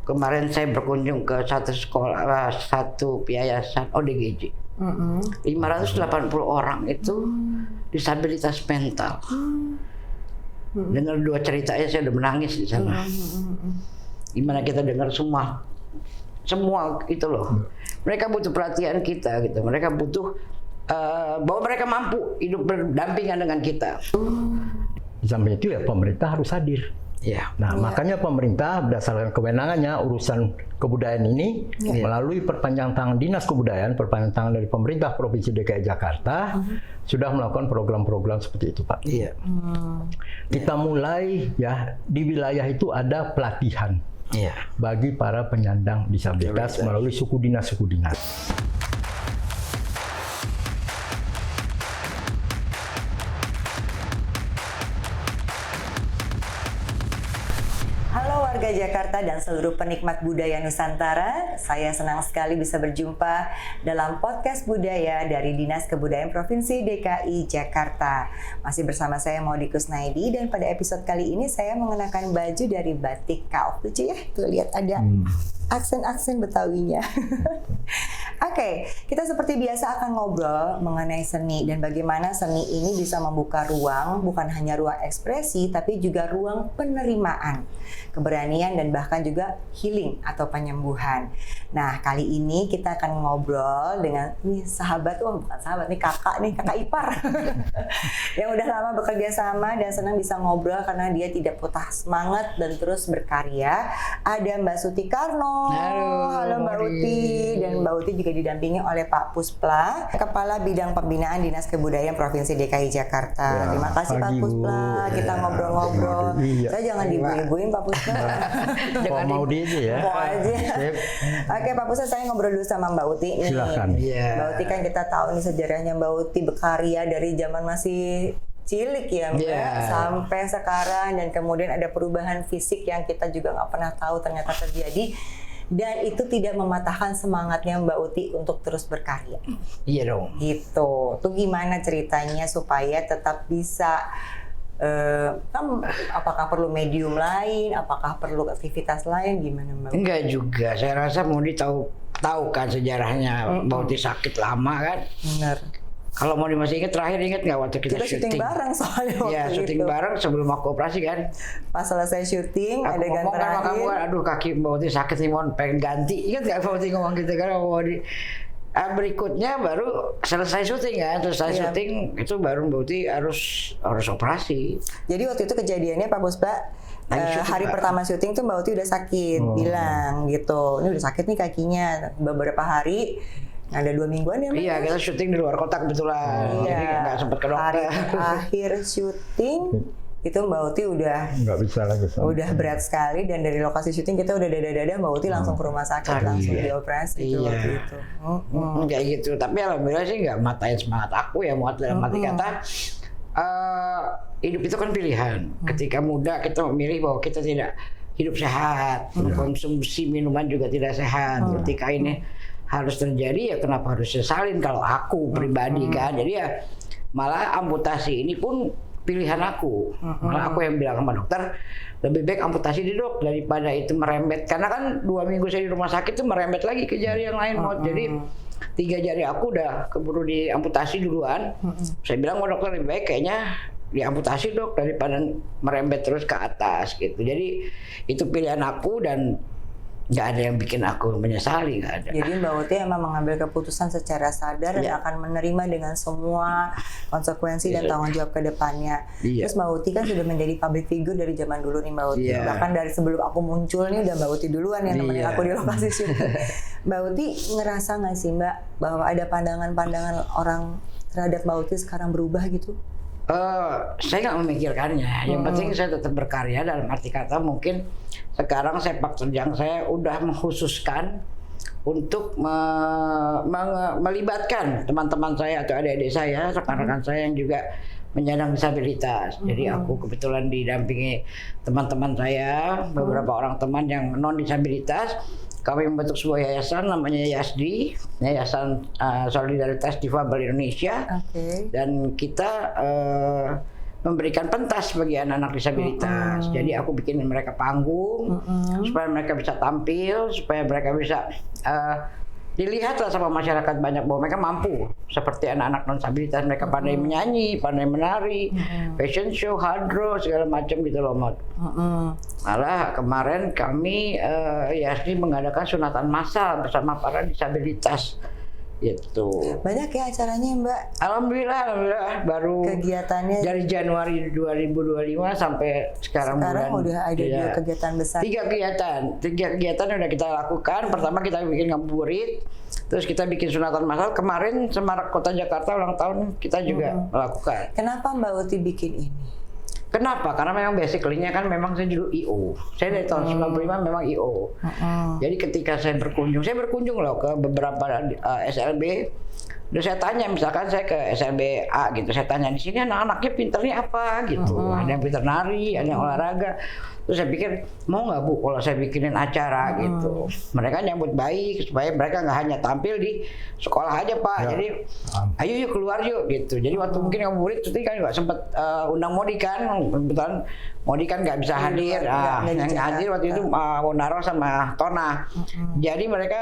kemarin saya berkunjung ke satu sekolah, satu yayasan ODGJ. 580 orang itu disabilitas mental. Dengar 2 ceritanya saya udah menangis di sana. Gimana kita dengar semua itu loh. Mereka butuh perhatian kita gitu. Mereka butuh bahwa mereka mampu hidup berdampingan dengan kita. Di samping itu ya pemerintah harus hadir. Ya. Nah, makanya pemerintah berdasarkan kewenangannya urusan kebudayaan ini melalui perpanjangan tangan Dinas Kebudayaan, perpanjangan tangan dari pemerintah Provinsi DKI Jakarta sudah melakukan program-program seperti itu, Pak. Iya. Kita mulai ya di wilayah itu ada pelatihan bagi para penyandang disabilitas melalui suku dinas. Warga Jakarta dan seluruh penikmat budaya Nusantara, saya senang sekali bisa berjumpa dalam podcast budaya dari Dinas Kebudayaan Provinsi DKI Jakarta. Masih bersama saya Maudy Kusnaidi, dan pada episode kali ini saya mengenakan baju dari batik kauf. Lucu ya, tuh lihat ada aksen-aksen Betawinya. Oke, kita seperti biasa akan ngobrol mengenai seni dan bagaimana seni ini bisa membuka ruang, bukan hanya ruang ekspresi, tapi juga ruang penerimaan, keberanian, dan bahkan juga healing atau penyembuhan. Nah, kali ini kita akan ngobrol dengan sahabat, bukan sahabat, kakak ipar yang udah lama bekerja sama dan senang bisa ngobrol karena dia tidak patah semangat dan terus berkarya. Ada Mbak Suti Karno. Halo Mbak Uti. Dan Mbak Uti juga didampingi oleh Pak Puspla, Kepala Bidang Pembinaan Dinas Kebudayaan Provinsi DKI Jakarta. Terima kasih Pak Puspla. Kita ngobrol-ngobrol. Saya jangan diibu-ibuin Pak Puspla. Mau di aja ya. Mau aja. Oke Pak Puspla, saya ngobrol dulu sama Mbak Uti nih. Silakan. Mbak Uti kan kita tahu nih sejarahnya Mbak Uti berkarya dari zaman masih cilik ya Mbak, sampai sekarang, dan kemudian ada perubahan fisik yang kita juga nggak pernah tahu ternyata terjadi. Dan itu tidak mematahkan semangatnya Mbak Uti untuk terus berkarya. Iya dong. Gitu. Tuh gimana ceritanya supaya tetap bisa, apakah perlu medium lain, apakah perlu aktivitas lain, gimana Mbak Uti? Enggak juga. Saya rasa Maudy tahu kan sejarahnya. Mbak Uti sakit lama kan. Benar. Kalau Maudy masih ingat nggak waktu kita syuting bareng soalnya waktu itu? Syuting bareng sebelum aku operasi kan. Pas selesai syuting, aku adegan ngomong terakhir. Sama kamu kan, aduh kaki Mbak Uti sakit nih, mohon pengen ganti. Ingat nggak Mbak Uti ngomong gitu kan? Berikutnya baru selesai syuting kan, syuting itu baru Mbak Uti harus operasi. Jadi waktu itu kejadiannya Pak Puspla, hari pertama syuting tuh Mbak Uti udah sakit, bilang gitu, ini udah sakit nih kakinya beberapa hari. Ada 2 mingguan ya Mbak? Iya, kita syuting di luar kota kebetulan, jadi nggak sempat ke dokter. Akhir syuting itu Mbak Uti udah nggak bisa lagi. Udah berat sekali, dan dari lokasi syuting kita udah dada-dada, Mbak Uti langsung ke rumah sakit, langsung dioperasi waktu itu. Kayak gitu, tapi alhamdulillah sih nggak matain semangat aku ya, muat dalam arti kata hidup itu kan pilihan. Ketika muda kita memilih bahwa kita tidak hidup sehat, konsumsi minuman juga tidak sehat. Ketika ini harus terjadi, ya kenapa harus sesalin kalau aku pribadi kan. Jadi ya malah amputasi ini pun pilihan aku. Malah aku yang bilang sama dokter, lebih baik amputasi di dok daripada itu merembet. Karena kan 2 minggu saya di rumah sakit itu merembet lagi ke jari yang lain. Jadi 3 jari aku udah keburu diamputasi duluan. Saya bilang sama dokter, lebih baik kayaknya diamputasi dok daripada merembet terus ke atas gitu. Jadi itu pilihan aku dan nggak ada yang bikin aku menyesali, nggak ada. Jadi Mbak Uti emang mengambil keputusan secara sadar dan akan menerima dengan semua konsekuensi dan tanggung jawab ke depannya. Terus Mbak Uti kan sudah menjadi public figure dari zaman dulu nih Mbak Uti. Bahkan dari sebelum aku muncul nih udah Mbak Uti duluan yang nemenin aku di lokasi syuting. Mbak Uti ngerasa nggak sih Mbak bahwa ada pandangan-pandangan orang terhadap Mbak Uti sekarang berubah gitu? Saya nggak memikirkannya. Yang penting saya tetap berkarya, dalam arti kata mungkin sekarang sepak terjang saya udah mengkhususkan untuk melibatkan teman-teman saya atau adik-adik saya, rekan-rekan saya yang juga penyandang disabilitas. Jadi aku kebetulan didampingi teman-teman saya, beberapa orang teman yang non disabilitas. Kami membentuk sebuah yayasan namanya YASDI, Yayasan Solidaritas Difabel Indonesia. Dan kita memberikan pentas bagi anak-anak disabilitas. Jadi aku bikin mereka panggung supaya mereka bisa tampil, supaya mereka bisa dilihatlah sama masyarakat banyak bahwa mereka mampu seperti anak-anak non disabilitas. Mereka pandai menyanyi, pandai menari, fashion show, hardro, segala macam gitu loh, Mot. Malah kemarin kami YASDI mengadakan sunatan massal bersama para disabilitas gitu. Banyak ya acaranya Mbak? Alhamdulillah baru Kegiatannya dari Januari 2025 sampai sekarang bulan. udah ada ya, 2 kegiatan besar. 3 kegiatan udah kita lakukan. Pertama kita bikin ngabuburit, terus kita bikin sunatan massal. Kemarin Semarak Kota Jakarta ulang tahun kita juga melakukan. Kenapa Mbak Uti bikin ini? Kenapa? Karena memang basically-nya kan memang saya dulu IO. Saya dari tahun 95 memang IO. Jadi ketika saya berkunjung loh ke beberapa SLB. Terus saya tanya, misalkan saya ke SLB A gitu, saya tanya di sini anak-anaknya pinternya apa gitu. Ada yang pinter nari, ada yang olahraga. Terus saya pikir, mau nggak Bu kalau saya bikinin acara gitu. Mereka nyambut baik supaya mereka nggak hanya tampil di sekolah aja Pak. Ya. Jadi ayo yuk keluar yuk gitu. Jadi waktu mungkin yang murid itu kan nggak sempat undang Modi kan, kebetulan Modi kan nggak bisa hadir. Yang hadir waktu itu Wonaro sama Tona. Jadi mereka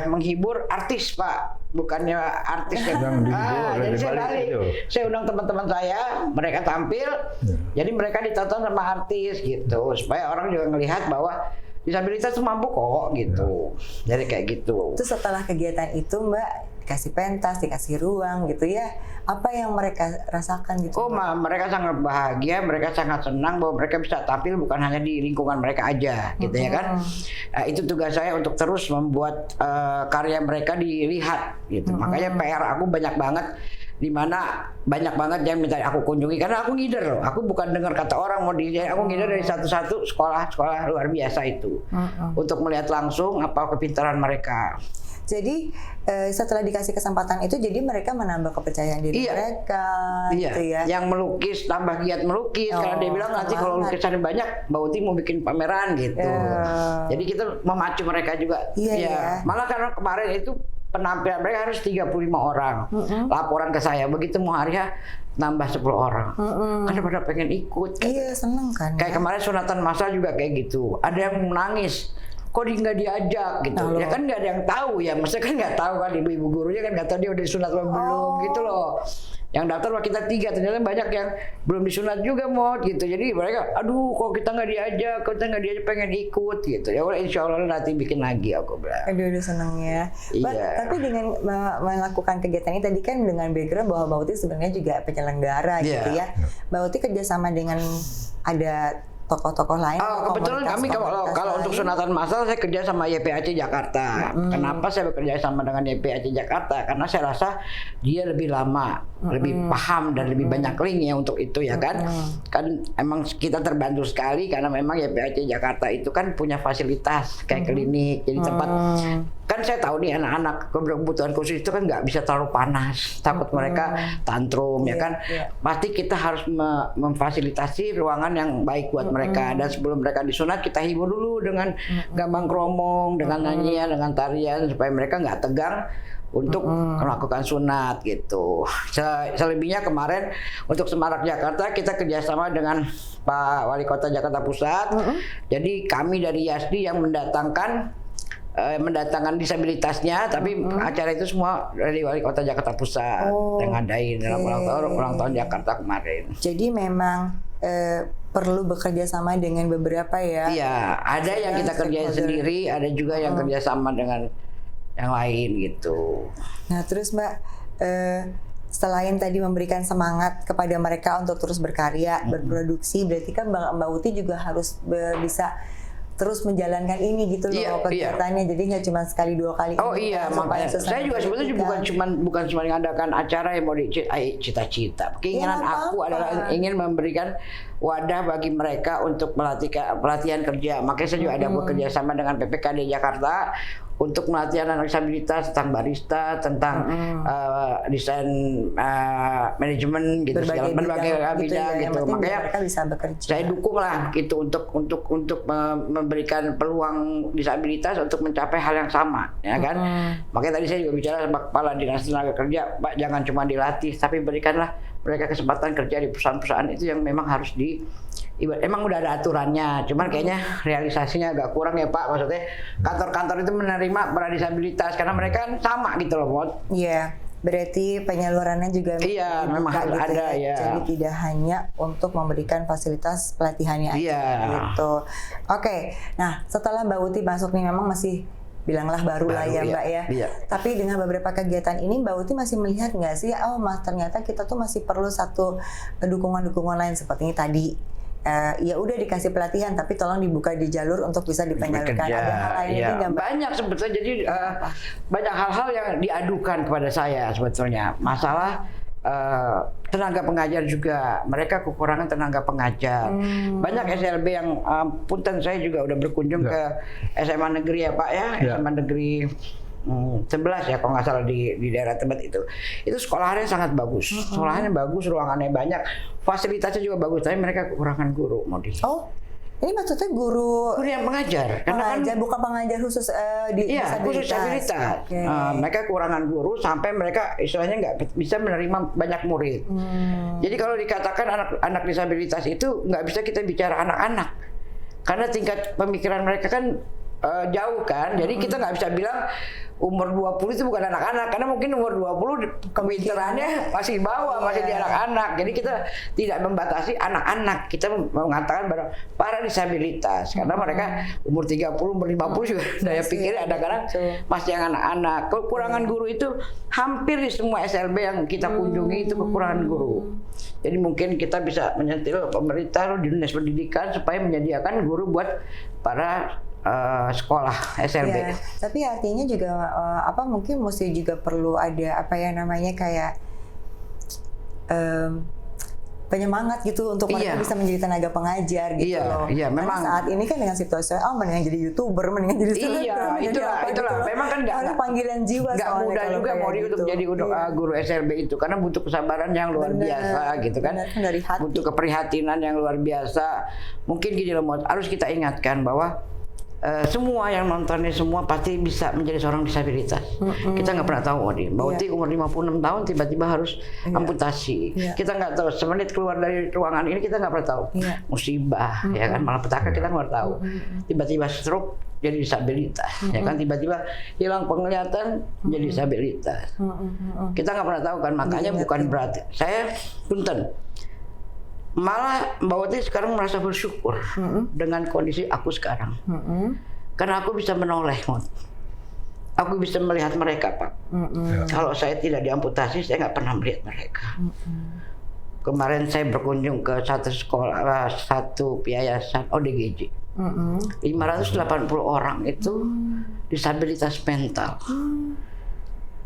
menghibur artis Pak, bukannya artis yang jadi saya balik. Saya undang teman-teman saya, mereka tampil. Jadi mereka ditonton sama artis gitu, supaya orang juga ngelihat bahwa disabilitas itu mampu kok gitu. Jadi kayak gitu. Itu setelah kegiatan itu Mbak dikasih pentas, dikasih ruang gitu ya. Apa yang mereka rasakan gitu? Oh, mereka sangat bahagia, mereka sangat senang bahwa mereka bisa tampil bukan hanya di lingkungan mereka aja, gitu ya kan? Itu tugas saya untuk terus membuat karya mereka dilihat, gitu. Makanya PR aku banyak banget, di mana banyak banget yang minta aku kunjungi karena aku ngider loh. Aku bukan dengar kata orang mau aku ngider dari satu-satu sekolah-sekolah luar biasa itu untuk melihat langsung apa kepintaran mereka. Jadi setelah dikasih kesempatan itu, jadi mereka menambah kepercayaan diri mereka, gitu ya. Yang melukis tambah giat melukis karena dia bilang nanti kalau lukisannya banyak, Mbak Uti mau bikin pameran gitu. Jadi kita memacu mereka juga. Malah karena kemarin itu penampilan mereka harus 35 orang. Laporan ke saya begitu mau hari nambah 10 orang. Karena pada pengen ikut. Iya, seneng kan. Kayak kemarin sunatan massal juga kayak gitu. Ada yang menangis. Kok nggak diajak gitu? Ya kan nggak ada yang tahu ya, maksudnya kan nggak tahu kan ibu-ibu gurunya kan nggak tahu dia udah disunat atau belum gitu loh. Yang daftar wah kita 3, ternyata banyak yang belum disunat juga Mot gitu. Jadi mereka, aduh kok kita nggak diajak, pengen ikut gitu. Ya udah insya Allah nanti bikin lagi aku bilang. Aduh seneng ya. Tapi dengan melakukan kegiatan ini tadi kan dengan background bahwa Mbak Uti sebenarnya juga penyelenggara gitu ya. Mbak Uti kerjasama dengan ada tokoh-tokoh lain. Kebetulan kami kalau untuk sunatan massal saya kerja sama YPAC Jakarta. Kenapa saya bekerja sama dengan YPAC Jakarta? Karena saya rasa dia lebih lama, lebih paham dan lebih banyak link ya untuk itu ya kan. Kan emang kita terbantu sekali karena memang YPAC Jakarta itu kan punya fasilitas kayak klinik, jadi tempat. Kan saya tahu nih anak-anak kebutuhan khusus itu kan nggak bisa terlalu panas, takut mereka tantrum ya kan. Pasti kita harus memfasilitasi ruangan yang baik buat mereka, dan sebelum mereka disunat kita hibur dulu dengan gambang kromong, dengan nyanyian, dengan tarian supaya mereka nggak tegang untuk melakukan sunat gitu. Selebihnya kemarin untuk Semarak Jakarta kita kerjasama dengan Pak Wali Kota Jakarta Pusat. Jadi kami dari YASDI yang mendatangkan disabilitasnya, tapi acara itu semua dari Wali Kota Jakarta Pusat yang ngadain dalam ulang tahun Jakarta kemarin. Jadi memang perlu bekerja sama dengan beberapa ya. Iya, ada yang kita kerjain sendiri, ada juga yang kerja sama dengan yang lain gitu. Nah terus Mbak, selain tadi memberikan semangat kepada mereka untuk terus berkarya, berproduksi, berarti kan Mbak Uti juga harus bisa terus menjalankan ini gitu loh kegiatannya. Jadi nggak cuma sekali 2 kali. Oh iya, makanya saya juga sebetulnya bukan cuma mengadakan acara yang mau cita-cita. Keinginan aku adalah ingin memberikan wadah bagi mereka untuk pelatihan kerja. Makanya saya juga ada bekerja sama dengan PPKD Jakarta untuk pelatihan anak disabilitas tentang barista, tentang desain manajemen gitu, berbagai bidang gitu. Makanya mereka bisa bekerja. Saya dukung lah gitu untuk memberikan peluang disabilitas untuk mencapai hal yang sama, ya kan? Makanya tadi saya juga bicara sama Kepala Dinas Tenaga Kerja, Pak jangan cuma dilatih, tapi berikanlah mereka kesempatan kerja di perusahaan-perusahaan itu yang memang harus emang udah ada aturannya, cuman kayaknya realisasinya agak kurang ya Pak. Maksudnya kantor-kantor itu menerima para disabilitas karena mereka kan sama gitu loh, Mod. Iya, berarti penyalurannya juga memang harus gitu ada ya. Jadi tidak hanya untuk memberikan fasilitas pelatihannya aja gitu. Oke, nah setelah Mbak Uti masuk nih memang masih bilanglah baru lah ya Mbak ya. Iya. Tapi dengan beberapa kegiatan ini Mbak Uti masih melihat nggak sih, oh mas ternyata kita tuh masih perlu satu dukungan-dukungan lain seperti ini tadi. Ya udah dikasih pelatihan tapi tolong dibuka di jalur untuk bisa dipenyalurkan. Ada hal lain ya, nggak Mbak? banyak sebetulnya. Jadi banyak hal-hal yang diadukan kepada saya sebetulnya. Masalah tenaga pengajar juga, mereka kekurangan tenaga pengajar. Banyak SLB yang punten saya juga udah berkunjung ke SMA negeri ya Pak ya, SMA negeri 11 ya kalau nggak salah di daerah Tebet itu sekolahannya sangat bagus, sekolahannya bagus, ruangannya banyak, fasilitasnya juga bagus, tapi mereka kekurangan guru, Modi. Oh, ini maksudnya guru yang pengajar, karena kan bukan pengajar khusus khusus disabilitas. Okay. Mereka kekurangan guru sampai mereka istilahnya nggak bisa menerima banyak murid. Jadi kalau dikatakan anak disabilitas itu nggak bisa kita bicara anak-anak, karena tingkat pemikiran mereka kan jauh kan. Jadi kita nggak bisa bilang umur 20 itu bukan anak-anak, karena mungkin umur 20 kepintarannya masih bawah, masih di anak-anak. Jadi kita tidak membatasi anak-anak, kita mengatakan para disabilitas, karena mereka umur 30, umur 50 juga daya pikirnya kadang-kadang masih yang anak-anak. Kekurangan guru itu hampir di semua SLB yang kita kunjungi itu kekurangan guru. Jadi mungkin kita bisa menyentil pemerintah di dinas pendidikan supaya menyediakan guru buat para sekolah SLB. Ya, tapi artinya juga mungkin mesti juga perlu ada kayak penyemangat gitu untuk mereka bisa menjadi tenaga pengajar gitu loh. Iya, memang saat ini kan dengan situasi mendingan jadi YouTuber, mendingan jadi selebgram, itulah. Gitu memang kan nggak panggilan jiwa. Nggak mudah juga mau untuk jadi guru SLB itu, karena butuh kesabaran yang luar biasa gitu kan. Dari hati. Butuh keprihatinan yang luar biasa. Mungkin gini loh, harus kita ingatkan bahwa semua yang nontonnya semua pasti bisa menjadi seorang disabilitas. Kita nggak pernah tahu Mbak Uti umur 56 tahun tiba-tiba harus amputasi. Kita nggak tahu, semenit keluar dari ruangan ini kita nggak pernah tahu. Musibah ya kan, malapetaka kita nggak tahu. Tiba-tiba stroke jadi disabilitas, ya kan, tiba-tiba hilang penglihatan jadi disabilitas. Kita nggak pernah tahu kan, makanya bukan berarti saya punten. Malah Mbak Uti sekarang merasa bersyukur dengan kondisi aku sekarang, karena aku bisa menoleh, aku bisa melihat mereka Pak. Kalau saya tidak diamputasi, saya nggak pernah melihat mereka. Kemarin saya berkunjung ke satu sekolah, satu yayasan ODGJ, 580 orang itu disabilitas mental.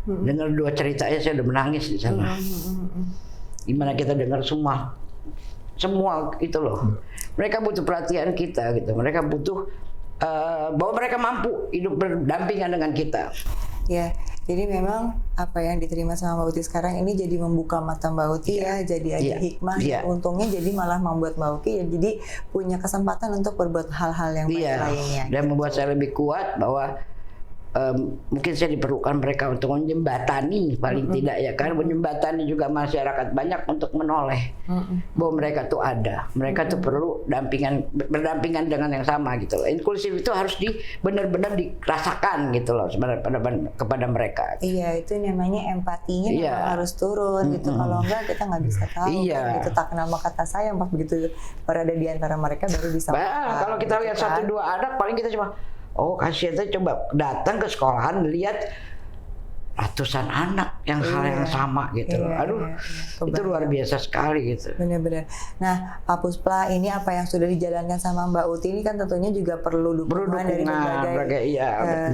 Dengar 2 ceritanya saya udah menangis di sana. Gimana kita dengar semua itu loh. Mereka butuh perhatian kita gitu. Mereka butuh bahwa mereka mampu hidup berdampingan dengan kita. Ya, jadi memang apa yang diterima sama Mbak Uti sekarang ini jadi membuka mata Mbak Uti jadi ada hikmah. Untungnya jadi malah membuat Mbak Uti jadi punya kesempatan untuk berbuat hal-hal yang baik lainnya. Dan membuat saya lebih kuat bahwa mungkin saya diperlukan mereka untuk menjembatani paling tidak ya kan, menjembatani juga masyarakat banyak untuk menoleh bahwa mereka tuh ada, mereka tuh perlu berdampingan dengan yang sama gitu loh. Inklusif itu harus benar-benar dirasakan gitu loh sebenarnya kepada mereka. Iya, itu namanya empatinya memang harus turun gitu. Kalau enggak kita nggak bisa tahu kan, gitu. Tak kenal maka kata sayang, pas begitu berada di antara mereka baru bisa. Kalau kita lihat 1-2 anak paling kita cuma kasihan, coba datang ke sekolahan lihat ratusan anak yang hal yang sama gitu loh. Itu luar biasa sekali gitu. Benar-benar. Nah, Pak Puspla, ini apa yang sudah dijalankan sama Mbak Uti ini kan tentunya juga perlu dukungan dari berbagai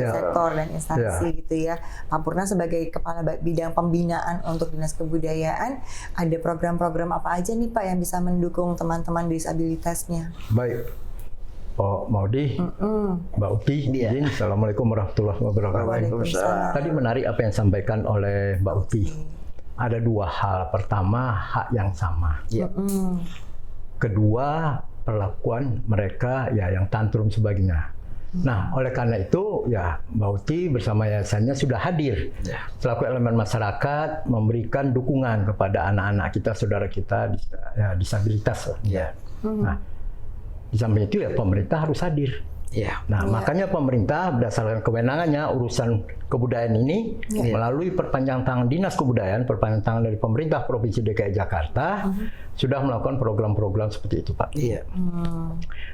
sektor dan instansi gitu ya. Pak Purna sebagai Kepala Bidang Pembinaan untuk Dinas Kebudayaan, ada program-program apa aja nih Pak yang bisa mendukung teman-teman disabilitasnya? Baik. Pak Maudi, Mbak Uti, izin. Assalamualaikum warahmatullahi wabarakatuh. Tadi menarik apa yang disampaikan oleh Mbak Uti. Ada 2 hal. Pertama, hak yang sama. Kedua, perlakuan mereka yang tantrum sebagainya. Nah, oleh karena itu ya Mbak Uti bersama yayasannya sudah hadir selaku elemen masyarakat memberikan dukungan kepada anak-anak kita, saudara kita disabilitas. Nah, di samping itu ya pemerintah harus hadir. Nah, makanya pemerintah berdasarkan kewenangannya urusan kebudayaan ini melalui perpanjang tangan Dinas Kebudayaan, perpanjang tangan dari pemerintah Provinsi DKI Jakarta sudah melakukan program-program seperti itu, Pak.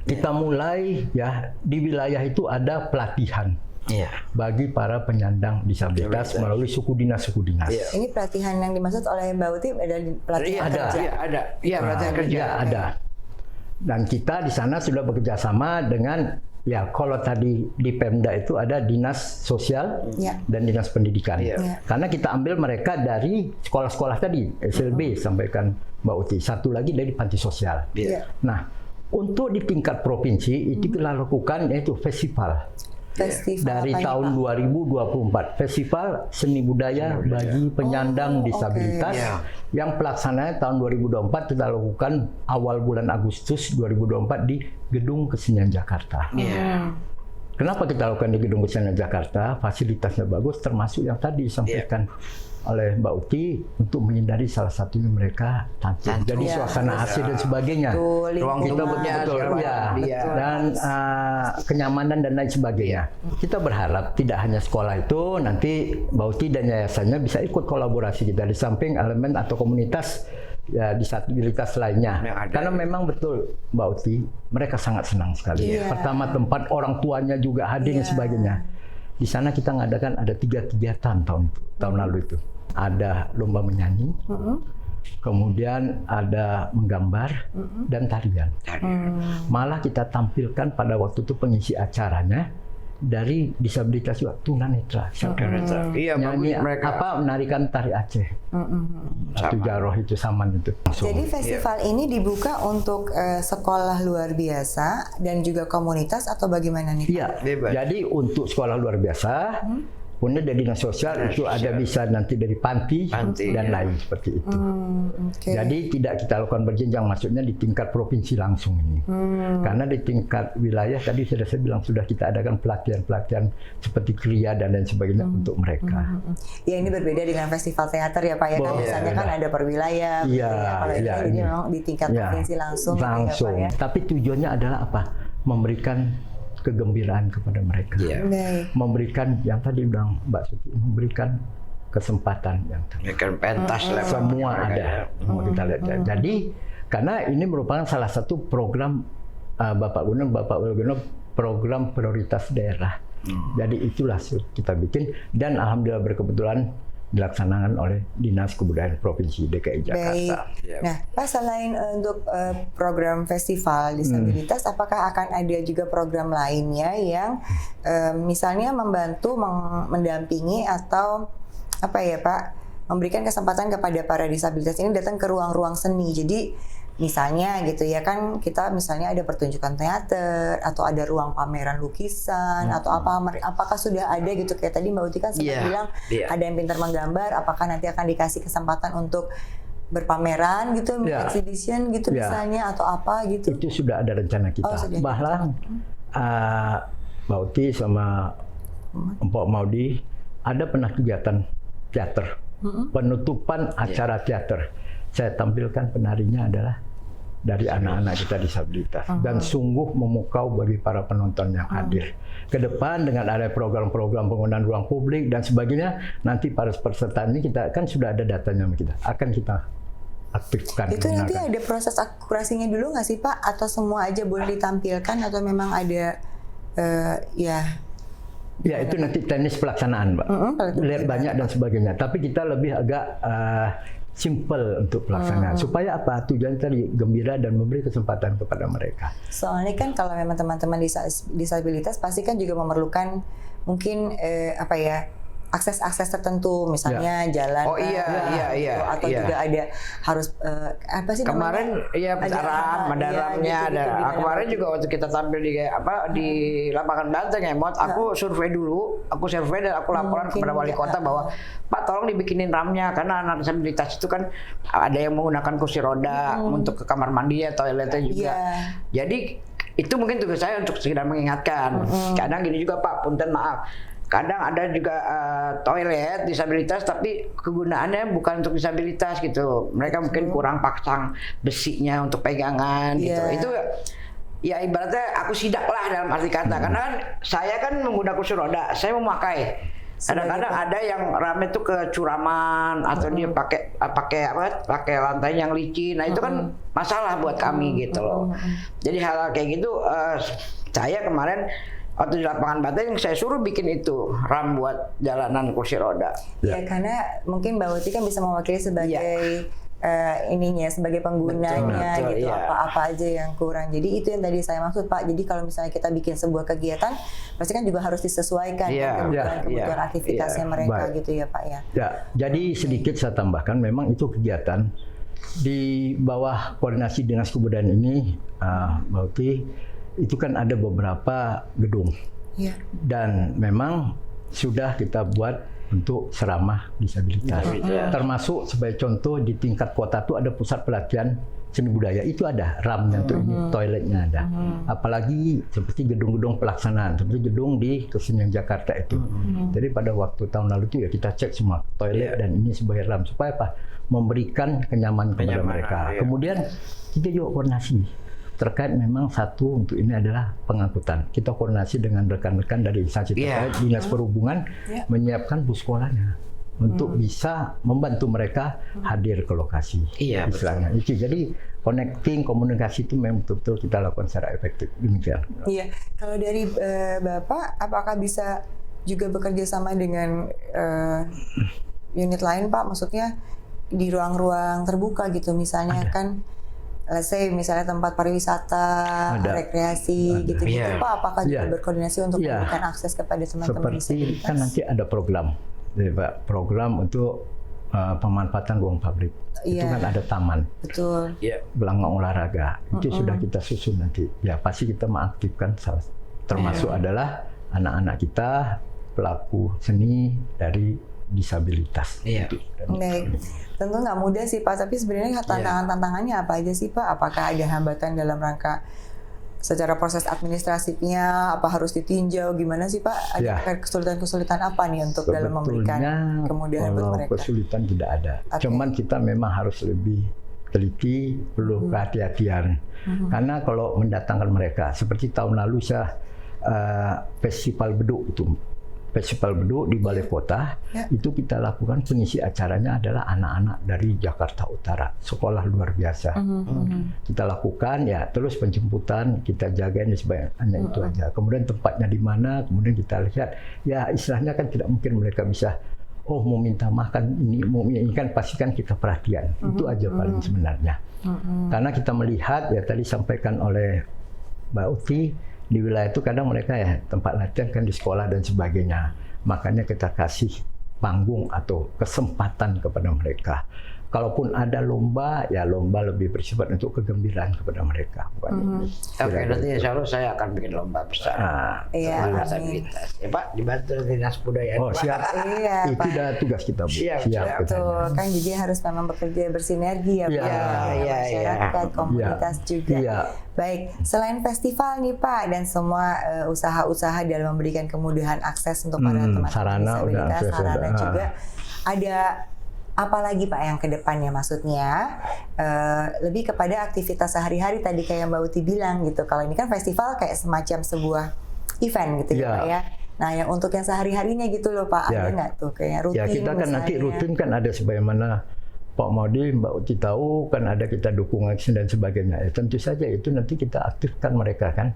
Kita mulai ya di wilayah itu ada pelatihan bagi para penyandang disabilitas melalui suku dinas. Ini pelatihan yang dimaksud oleh Mbak Uti ada pelatihan kerja? Ada. Iya, pelatihan kerja. Ada. Dan kita di sana sudah bekerja sama dengan kalau tadi di Pemda itu ada dinas sosial dan dinas pendidikan. Karena kita ambil mereka dari sekolah-sekolah tadi, SLB sampaikan Mbak Uti. Satu lagi dari panti sosial. Nah, untuk di tingkat provinsi itu kita lakukan yaitu festival. Dari tahun 2024, Festival Seni Budaya bagi Penyandang Disabilitas yang pelaksananya tahun 2024 kita lakukan awal bulan Agustus 2024 di Gedung Kesenian Jakarta. Kenapa kita lakukan di Gedung Kesenian Jakarta? Fasilitasnya bagus, termasuk yang tadi disampaikan oleh Mbak Uti untuk menghindari salah satunya mereka tampil. Jadi suasana AC dan sebagainya. Ruang kita betul dan kenyamanan dan lain sebagainya. Kita berharap tidak hanya sekolah itu, nanti Mbak Uti dan yayasannya bisa ikut kolaborasi kita di samping elemen atau komunitas disabilitas lainnya. Karena memang betul Mbak Uti, mereka sangat senang sekali. Pertama tempat orang tuanya juga hadir dan sebagainya. Di sana kita mengadakan ada 3 kegiatan tahun lalu itu. Ada lomba menyanyi, kemudian ada menggambar dan tarian. Malah kita tampilkan pada waktu itu pengisi acaranya dari disabilitas juga tunanetra. Nyanyi menarikan tari Aceh. Satu Jaroh itu Saman itu. Jadi festival ini dibuka untuk sekolah luar biasa dan juga komunitas atau bagaimana nih? Iya. Jadi untuk sekolah luar biasa, kemudian dari dinas sosial itu ada bisa nanti dari panti dan lain seperti itu. Jadi tidak kita lakukan berjenjang, maksudnya di tingkat provinsi langsung ini. Karena di tingkat wilayah tadi sudah saya bilang sudah kita adakan pelatihan-pelatihan seperti kriya dan lain sebagainya untuk mereka. Ya ini berbeda dengan festival teater ya Pak ya, kan misalnya kan ada per wilayah. Kalau ini jadi memang di tingkat provinsi langsung. Langsung. Ya, Pak, ya? Tapi tujuannya adalah apa? Memberikan kegembiraan kepada mereka, memberikan yang tadi bilang Mbak Suti, memberikan kesempatan yang pentas semua ada, kita lihat. Jadi karena ini merupakan salah satu program Bapak Wilgono, program prioritas daerah. Jadi itulah kita bikin dan alhamdulillah berkebetulan dilaksanakan oleh Dinas Kebudayaan Provinsi DKI Jakarta. Nah, Pak, selain untuk program festival disabilitas, apakah akan ada juga program lainnya yang misalnya membantu mendampingi atau apa ya Pak, memberikan kesempatan kepada para disabilitas ini datang ke ruang-ruang seni. Jadi misalnya gitu ya kan, kita misalnya ada pertunjukan teater atau ada ruang pameran lukisan atau apakah sudah ada gitu, kayak tadi Mbak Uti kan sempat bilang ada yang pintar menggambar, apakah nanti akan dikasih kesempatan untuk berpameran gitu, exhibition gitu misalnya atau apa gitu? Itu sudah ada rencana kita. Bahkan Mbak Uti sama Mpok Maudi ada pernah kegiatan teater, penutupan acara teater. Saya tampilkan penarinya adalah dari anak-anak kita disabilitas dan sungguh memukau bagi para penonton yang hadir. Ke depan dengan ada program-program penggunaan ruang publik dan sebagainya, nanti para peserta ini kita kan sudah ada datanya kita akan kita aktifkan. Itu nanti ada proses akurasinya dulu nggak sih Pak? Atau semua aja boleh ditampilkan atau memang ada Ya itu nanti teknis pelaksanaan, Mbak. Lihat banyak dan sebagainya. Tapi kita lebih agak simple untuk pelaksanaan. Supaya apa? Tujuan tadi gembira dan memberi kesempatan kepada mereka. Soalnya kan kalau memang teman-teman disabilitas pasti kan juga memerlukan mungkin akses-akses tertentu, misalnya jalan atau juga ada harus apa sih kemarin madaramnya ada. Kemarin juga waktu kita tampil di lapangan Banteng ya, aku survei dan aku laporan kepada wali kota bahwa Pak tolong dibikinin ramnya, karena anak disabilitas itu kan ada yang menggunakan kursi roda untuk ke kamar mandi ya, toiletnya juga. Jadi itu mungkin tugas saya untuk sekedar mengingatkan. Kadang gini juga Pak, punten maaf. Kadang ada juga toilet disabilitas tapi kegunaannya bukan untuk disabilitas gitu. Mereka mungkin kurang pasang besinya untuk pegangan gitu. Itu ya ibaratnya aku sidak lah dalam arti kata. Karena kan saya kan menggunakan kursi roda, saya memakai. Kadang-kadang ada yang rame tuh kecuraman atau dia pakai lantai yang licin. Nah itu kan masalah buat kami gitu loh. Jadi hal kayak gitu saya kemarin waktu di lapangan Banteng saya suruh bikin itu ram buat jalanan kursi roda. Ya karena mungkin Mbak Uti kan bisa mewakili sebagai sebagai penggunanya betul, gitu, iya. apa aja yang kurang. Jadi itu yang tadi saya maksud Pak. Jadi kalau misalnya kita bikin sebuah kegiatan, pasti kan juga harus disesuaikan kebutuhan aktivitasnya mereka Baik. gitu ya Pak ya. Ya, jadi sedikit saya tambahkan, memang itu kegiatan di bawah koordinasi Dinas Kebudayaan ini, Mbak Uti, itu kan ada beberapa gedung. Iya. Dan memang sudah kita buat untuk seramah disabilitas. Termasuk sebagai contoh di tingkat kota itu ada pusat pelatihan seni budaya, itu ada RAM-nya tuh, ini toiletnya ada. Apalagi seperti gedung-gedung pelaksanaan, seperti gedung di Kesenian Jakarta itu. Jadi pada waktu tahun lalu itu ya kita cek semua toilet dan ini sebagai RAM supaya apa? Memberikan kenyamanan kepada mereka. Kemudian kita juga koordinasi terkait memang satu untuk ini adalah pengangkutan. Kita koordinasi dengan rekan-rekan dari instansi terkait, Dinas Perhubungan menyiapkan bus sekolahnya untuk bisa membantu mereka hadir ke lokasi. Istilahnya itu. Jadi connecting, komunikasi itu memang betul-betul kita lakukan secara efektif. Demikian. Iya. Kalau dari Bapak, apakah bisa juga bekerja sama dengan unit lain Pak? Maksudnya di ruang-ruang terbuka gitu, misalnya kan let's say misalnya tempat pariwisata, rekreasi gitu-gitu Pak, apakah juga berkoordinasi untuk memberikan akses kepada teman-teman disabilitas? Seperti kan nanti ada program, Pak, program untuk pemanfaatan ruang publik. Itu kan ada taman, gelanggang olahraga, itu sudah kita susun nanti. Ya pasti kita mengaktifkan termasuk adalah anak-anak kita pelaku seni dari disabilitas. Baik, tentu nggak mudah sih Pak, tapi sebenarnya tantangannya apa aja sih Pak? Apakah ada hambatan dalam rangka secara proses administratifnya, apa harus ditinjau, gimana sih Pak? Ada kesulitan-kesulitan apa nih untuk dalam memberikan kemudahan buat mereka? Kesulitan tidak ada, cuman kita memang harus lebih teliti, perlu kehati-hatian. Karena kalau mendatangkan mereka, seperti tahun lalu saya festival beduk itu. Festival beduk di Balai Kota, itu kita lakukan pengisi acaranya adalah anak-anak dari Jakarta Utara, sekolah luar biasa. Kita lakukan terus penjemputan kita jagain hanya itu aja. Kemudian tempatnya di mana, kemudian kita lihat, ya istilahnya kan tidak mungkin mereka bisa, mau minta makan ini kan pastikan kita perhatian. Itu aja paling sebenarnya. Karena kita melihat tadi sampaikan oleh Mbak Uti, di wilayah itu kadang mereka tempat latihan kan di sekolah dan sebagainya. Makanya kita kasih panggung atau kesempatan kepada mereka. Kalaupun ada lomba, lomba lebih bersifat untuk kegembiraan kepada mereka. Nanti insya Allah saya akan bikin lomba besar. Disabilitas. Ya Pak, dibantu Dinas Kebudayaan. Siap. Itu udah tugas kita Bu. Siap. Betul. Kan jadi harus memang bekerja bersinergi ya Pak. Masyarakat, komunitas juga. Baik, selain festival nih Pak dan semua usaha-usaha dalam memberikan kemudahan akses untuk para teman-teman disabilitas, sarana juga, ada apalagi Pak yang kedepannya, maksudnya lebih kepada aktivitas sehari-hari tadi kayak Mbak Uti bilang gitu. Kalau ini kan festival kayak semacam sebuah event gitu Pak ya. Nah yang untuk yang sehari-harinya gitu loh Pak, ada nggak tuh kayak rutin? Kita kan nanti rutin kan ada sebagaimana Pak Maudi, Mbak Uti tahu kan ada kita dukungan dan sebagainya. Tentu saja itu nanti kita aktifkan mereka kan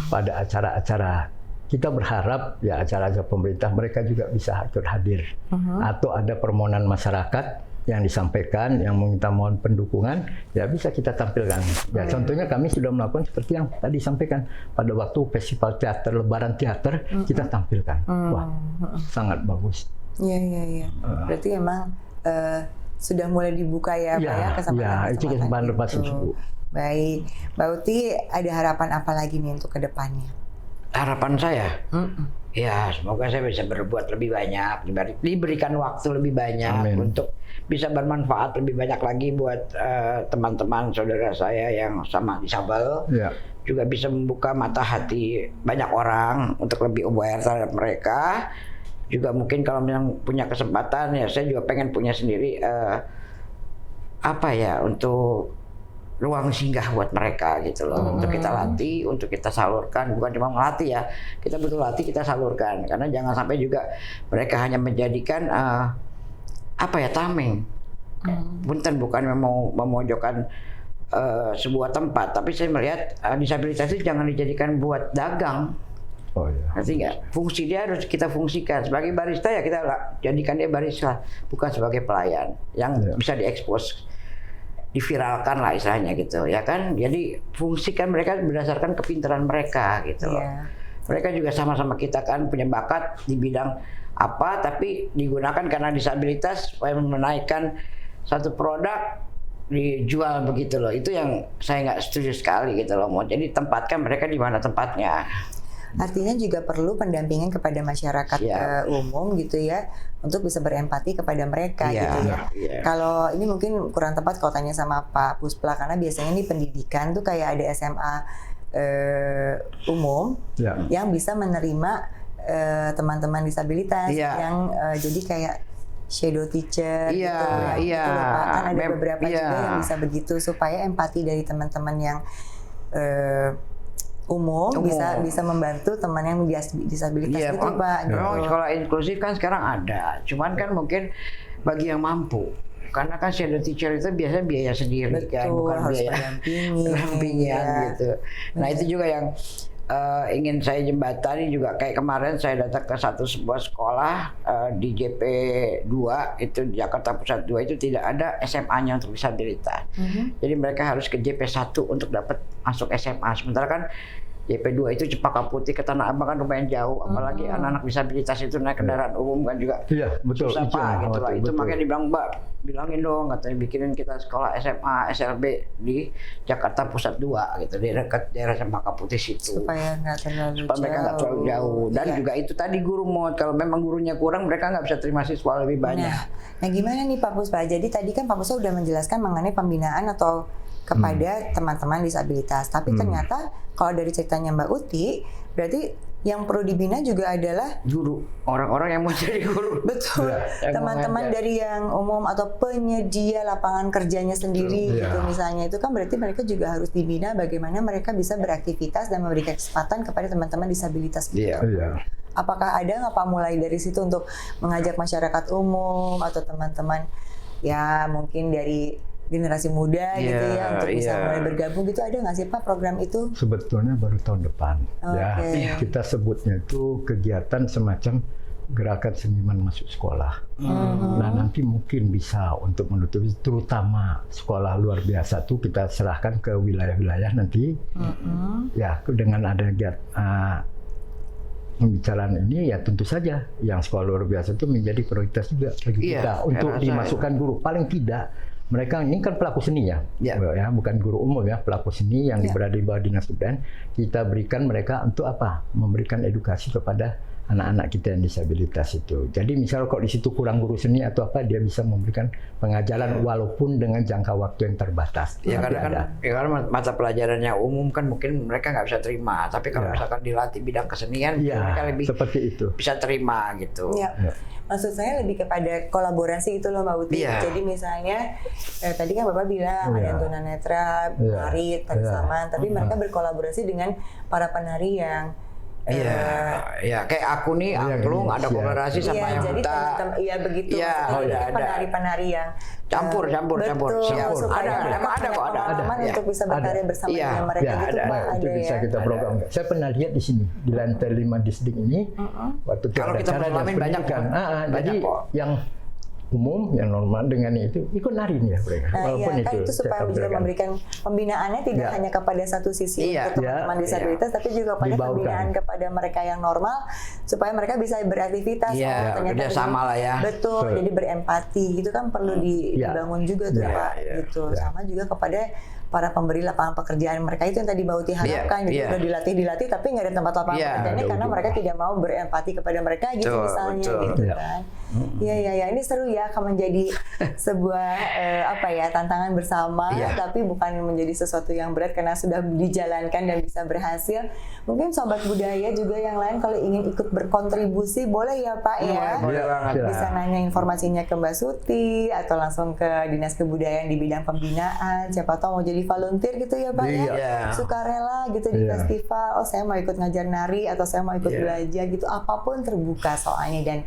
pada acara-acara. Kita berharap acara-acara pemerintah mereka juga bisa hadir. Atau ada permohonan masyarakat yang disampaikan, yang meminta mohon pendukungan, bisa kita tampilkan. Contohnya kami sudah melakukan seperti yang tadi disampaikan pada waktu festival teater, Lebaran teater, kita tampilkan. Wah, sangat bagus. Iya. Berarti emang sudah mulai dibuka ya Pak ya kesempatan. Itu kesempatan lepas itu. Baik, Mbak Uti ada harapan apa lagi nih untuk kedepannya? Harapan saya, semoga saya bisa berbuat lebih banyak, diberikan waktu lebih banyak untuk bisa bermanfaat lebih banyak lagi buat teman-teman saudara saya yang sama disabel. juga bisa membuka mata hati banyak orang untuk lebih aware terhadap mereka. Juga mungkin kalau memang punya kesempatan ya saya juga pengen punya sendiri untuk ruang singgah buat mereka gitu loh, untuk kita latih, untuk kita salurkan, bukan cuma melatih ya, kita betul latih, kita salurkan, karena jangan sampai juga mereka hanya menjadikan tameng. Punten bukan mau memojokkan sebuah tempat, tapi saya melihat disabilitas itu jangan dijadikan buat dagang. Oh iya. Ngerti nggak? Fungsi dia harus kita fungsikan sebagai barista ya kita jadikan dia barista, bukan sebagai pelayan yang bisa diekspos, diviralkan lah istilahnya gitu, ya kan? Jadi fungsikan mereka berdasarkan kepintaran mereka gitu loh. Mereka juga sama-sama kita kan punya bakat di bidang apa, tapi digunakan karena disabilitas supaya menaikkan satu produk dijual begitu loh. Itu yang saya nggak setuju sekali gitu loh. Mau jadi tempatkan mereka di mana tempatnya. Artinya juga perlu pendampingan kepada masyarakat umum gitu ya, untuk bisa berempati kepada mereka gitu ya. Kalau ini mungkin kurang tepat kalau tanya sama Pak Puspla, karena biasanya nih pendidikan tuh kayak ada SMA umum yang bisa menerima teman-teman disabilitas yang jadi kayak shadow teacher gitu kan ada beberapa juga yang bisa begitu, supaya empati dari teman-teman yang umum bisa membantu teman yang disabilitas itu Pak. Memang sekolah inklusif kan sekarang ada, cuman kan mungkin bagi yang mampu. Karena kan shadow teacher itu biasanya biaya sendiri kan, bukan biaya pendampingan gitu. Nah itu juga yang ingin saya jembatani juga, kayak kemarin saya datang ke sebuah sekolah di JP 2 itu di Jakarta Pusat 2 itu tidak ada SMA-nya untuk disabilitas. Jadi mereka harus ke JP 1 untuk dapat masuk SMA. Sementara kan JP2 itu Cempaka Putih ke Tanah Abang kan lumayan jauh, apalagi anak-anak disabilitas itu naik kendaraan umum kan juga susah Pak gitu lah. Itu makanya dibilang Mbak, bilangin dong katanya bikinin kita sekolah SMA SLB di Jakarta Pusat 2 gitu, di dekat daerah Cempaka Putih situ, supaya mereka nggak terlalu jauh. Dan juga itu tadi guru mod, kalau memang gurunya kurang mereka nggak bisa terima siswa lebih banyak. Nah gimana nih Pak Puspa? Jadi tadi kan Pak Puspa udah menjelaskan mengenai pembinaan atau kepada teman-teman disabilitas. Tapi ternyata kalau dari ceritanya Mbak Uti, berarti yang perlu dibina juga adalah guru, orang-orang yang mau jadi guru. Betul. Teman-teman dari yang umum atau penyedia lapangan kerjanya sendiri gitu misalnya, itu kan berarti mereka juga harus dibina bagaimana mereka bisa beraktivitas dan memberikan kesempatan kepada teman-teman disabilitas gitu. Apakah ada nggak Pak mulai dari situ untuk mengajak masyarakat umum atau teman-teman ya mungkin dari generasi muda gitu ya untuk bisa mulai bergabung gitu, ada nggak sih Pak program itu? Sebetulnya baru tahun depan kita sebutnya itu kegiatan semacam gerakan seniman masuk sekolah. Nah nanti mungkin bisa untuk menutupi terutama sekolah luar biasa tuh kita serahkan ke wilayah-wilayah nanti ya dengan adanya pembicaraan ini ya tentu saja yang sekolah luar biasa itu menjadi prioritas juga bagi kita untuk dimasukkan guru. Paling tidak mereka ini kan pelaku seni ya, bukan guru umum ya, pelaku seni yang berada di bawah dinas kebudayaan. Kita berikan mereka untuk apa? Memberikan edukasi kepada anak-anak kita yang disabilitas itu. Jadi misal kok di situ kurang guru seni atau apa, dia bisa memberikan pengajaran walaupun dengan jangka waktu yang terbatas. Ya karena mata pelajaran yang umum kan mungkin mereka nggak bisa terima. Tapi kalau misalkan dilatih bidang kesenian, mereka lebih seperti itu bisa terima gitu. Maksud saya lebih kepada kolaborasi itu loh Mbak Uti. Jadi misalnya tadi kan Bapak bilang ada tunanetra, penari, tari saman, tapi mereka berkolaborasi dengan para penari yang kayak aku nih angklung ada kolaborasi sama yang jadi kita begitu. Penari-penari yang campur. Ada kok untuk bisa berkarya bersama dengan mereka gitu Pak. Itu bisa kita program. Saya pernah lihat di sini di lantai 5 Disdik ini waktu kalau kita mengalami banyak kan. Jadi yang umum yang normal dengan itu ikut nari ya mereka. Walaupun itu supaya juga memberikan pembinaannya tidak hanya kepada satu sisi untuk teman-teman disabilitas, tapi juga pada pembinaan kepada mereka yang normal supaya mereka bisa beraktivitas. Ternyata sama lah ya. Betul. Jadi berempati itu kan perlu dibangun juga tuh Pak. Gitu. Sama juga kepada para pemberi lapangan pekerjaan mereka itu yang tadi Mbak Uti harapkan, jadi udah dilatih tapi nggak ada tempat lapangan pekerjaannya karena mereka tidak mau berempati kepada mereka gitu misalnya gitu kan. Iya, ini seru ya, akan menjadi sebuah tantangan bersama, tapi bukan menjadi sesuatu yang berat karena sudah dijalankan dan bisa berhasil. Mungkin sobat budaya juga yang lain kalau ingin ikut berkontribusi boleh ya Pak ya. Boleh banget. Bisa nanya informasinya ke Mbak Suti atau langsung ke Dinas Kebudayaan di bidang pembinaan. Siapa tahu mau jadi volunteer gitu ya Pak ya. Sukarela gitu di festival. Oh saya mau ikut ngajar nari atau saya mau ikut belajar gitu. Apapun terbuka soalnya, dan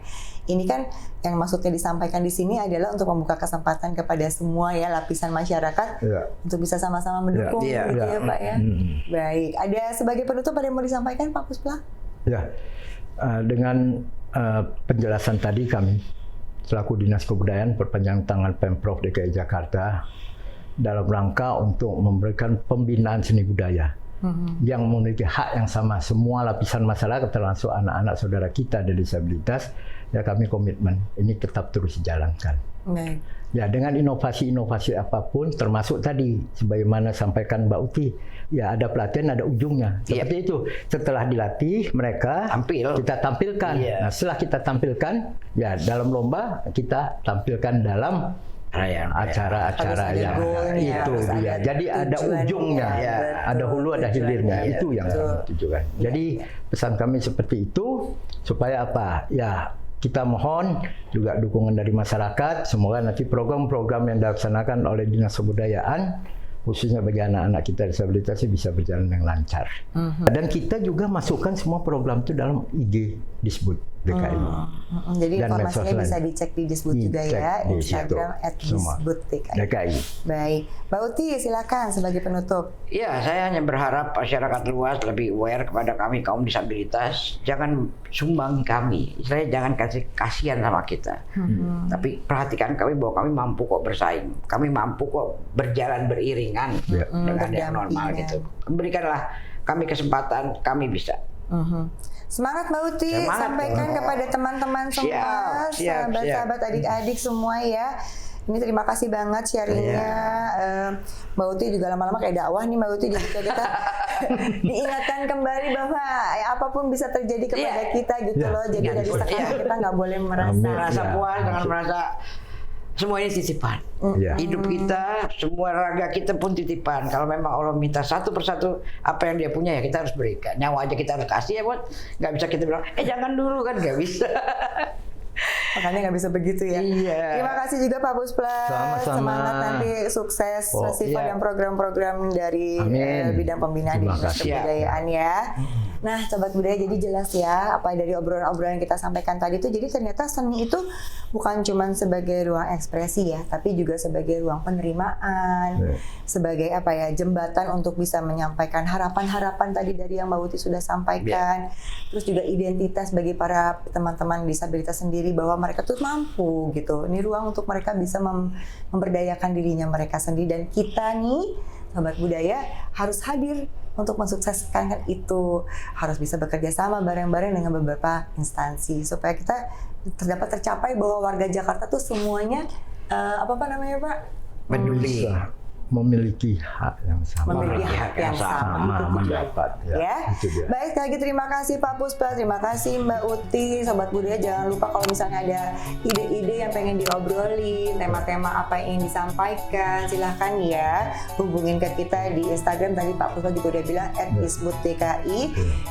ini kan yang maksudnya disampaikan di sini adalah untuk membuka kesempatan kepada semua ya lapisan masyarakat untuk bisa sama-sama mendukung gitu ya Pak ya. Baik, ada sebagai penutup ada yang mau disampaikan Pak Puspla? Ya, dengan penjelasan tadi kami selaku Dinas Kebudayaan perpanjang tangan Pemprov DKI Jakarta dalam rangka untuk memberikan pembinaan seni budaya yang memiliki hak yang sama semua lapisan masyarakat termasuk anak-anak saudara kita ada disabilitas, ya kami komitmen ini tetap terus dijalankan. Ya dengan inovasi-inovasi apapun termasuk tadi sebagaimana sampaikan Mbak Uti, ya ada pelatihan ada ujungnya. Seperti itu. Setelah dilatih mereka kita tampilkan. Nah, setelah kita tampilkan ya dalam lomba kita tampilkan dalam acara-acara yang itu dia. Jadi ada ujungnya, ada hulu ada hilirnya. Itu yang kami tujukan. Jadi pesan kami seperti itu supaya apa? Ya kita mohon juga dukungan dari masyarakat. Semoga nanti program-program yang dilaksanakan oleh Dinas Kebudayaan khususnya bagi anak-anak kita disabilitas bisa berjalan dengan lancar. Dan kita juga masukkan semua program itu dalam IG Disbud DKI. Jadi dan informasinya bisa dicek di Disbud juga ya, Instagram @disbud.dki. Baik, Mbak Uti silakan sebagai penutup. Ya, saya hanya berharap masyarakat luas lebih aware kepada kami kaum disabilitas. Jangan sumbang kami, istilahnya jangan kasih kasihan sama kita. Tapi perhatikan kami bahwa kami mampu kok bersaing, kami mampu kok berjalan beriringan dengan yang normal gitu. Berikanlah kami kesempatan, kami bisa. Semangat Mbak Uti, sampaikan kepada teman-teman semua, sahabat-sahabat adik-adik semua ya. Ini terima kasih banget sharingnya. Mbak Uti juga lama-lama kayak dakwah nih Mbak Uti, jadi kita diingatkan kembali bahwa apapun bisa terjadi kepada kita gitu loh. Jadi dari sekarang kita nggak boleh merasa puas, jangan merasa semua ini titipan. Hidup kita, semua raga kita pun titipan. Kalau memang Allah minta satu persatu apa yang dia punya ya kita harus berikan. Nyawa aja kita harus kasih ya buat. Nggak bisa kita bilang, jangan dulu kan, nggak bisa. Makanya nggak bisa begitu ya. Terima kasih juga Pak Puspla. Semangat nanti sukses festival dan program-program dari bidang pembinaan di Dinas Kebudayaan ya. Nah, sobat budaya, jadi jelas ya apa dari obrolan-obrolan yang kita sampaikan tadi itu, jadi ternyata seni itu bukan cuma sebagai ruang ekspresi ya, tapi juga sebagai ruang penerimaan, sebagai jembatan untuk bisa menyampaikan harapan-harapan tadi dari yang Mbak Uti sudah sampaikan. Terus juga identitas bagi para teman-teman disabilitas sendiri bahwa mereka tuh mampu gitu. Ini ruang untuk mereka bisa memberdayakan dirinya mereka sendiri, dan kita nih sobat budaya harus hadir untuk mensukseskan itu, harus bisa bekerja sama bareng-bareng dengan beberapa instansi supaya kita dapat tercapai bahwa warga Jakarta tuh semuanya peduli, memiliki hak yang sama, mendapat ya. Baik, lagi terima kasih Pak Puspla, terima kasih Mbak Uti. Sobat budaya jangan lupa kalau misalnya ada ide-ide yang pengen diobrolin, tema-tema apa yang ingin disampaikan, silahkan ya hubungin ke kita di Instagram. Tadi Pak Puspla juga udah bilang @disbud.dki,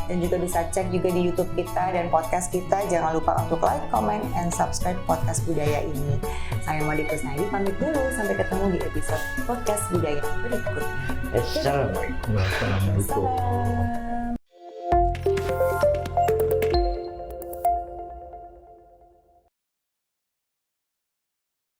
dan juga bisa cek juga di YouTube kita dan podcast kita. Jangan lupa untuk like, comment, and subscribe podcast budaya ini. Saya Maudy Kusnaidi pamit dulu, sampai ketemu di episode podcast budaya berikutnya. Assalamualaikum. Assalamualaikum.